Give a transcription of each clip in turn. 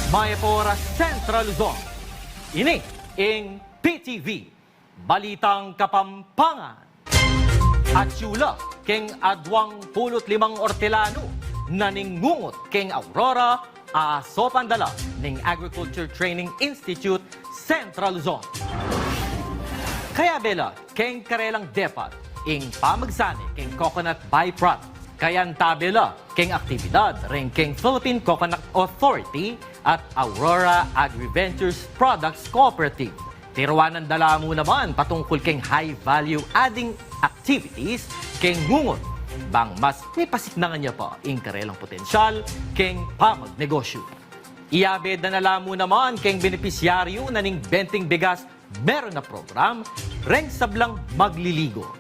Maya por Central Luzon. Ini ing PTV, Balitang Kapampangan. At yula, keng adwang pulot limang ortelano, naningungot keng Aurora, aso pandala ning Agriculture Training Institute, Central Luzon. Kaya bela, keng karelang depat, ing pamagsani keng coconut byproduct. Kayan tabela, keng aktibidad, ring keng Philippine Coconut Authority at Aurora AgriVentures Products Cooperative. Tiruanan dala mo naman patungkol keng high-value adding activities keng ngungot. Bang mas may pasiknangan niya pa ing karelang potensyal keng pamagnegosyo. Iabed na nala mo naman keng benepisyaryo na ning benting bigas meron na program, reng sablang magliligo.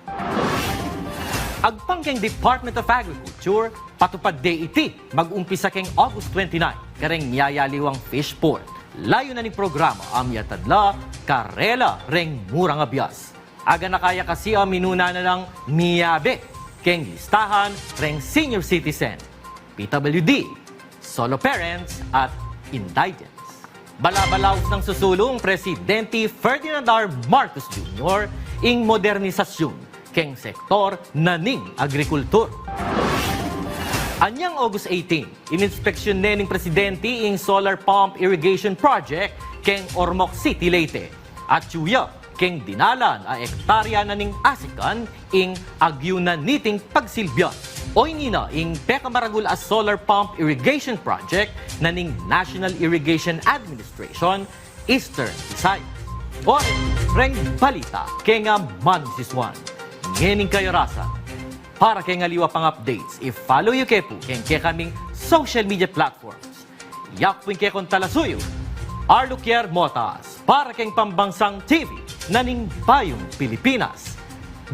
Agpang keng Department of Agriculture, patupad DET, mag-umpisa keng August 29, kareng miyayaliwang fish port. Layo na ni programa ang yatadla, karela, reng murang abyas. Aga na kaya kasi ang minuna na ng miyabe, keng listahan, reng senior citizen, PWD, solo parents, at indigents. Balabalaos ng susulong Presidente Ferdinand R. Marcos Jr. ing modernisasyon keng sektor naning agrikultur. Anyang August 18, ininspeksyon ning Presidente ing solar pump irrigation project keng Ormoc City, Leyte. At yuya, keng dinalan a ektarya na ning asikan ing agyo na niting pagsilbyan. O nina ing pekamaragul a solar pump irrigation project na ning National Irrigation Administration, Eastern Visayas. O reng balita keng Manisiswan. Ngening kayo rasa. Para kay ngaliwa pang updates, i-follow you kepo keng kaming social media platforms. Yakpin kay kong talasuyo, Arlukier Motas, para keng pambansang TV, naning Bayong Pilipinas.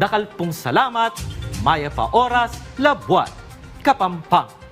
Dakal pong salamat, Maya pa oras, labuan, Kapampangan.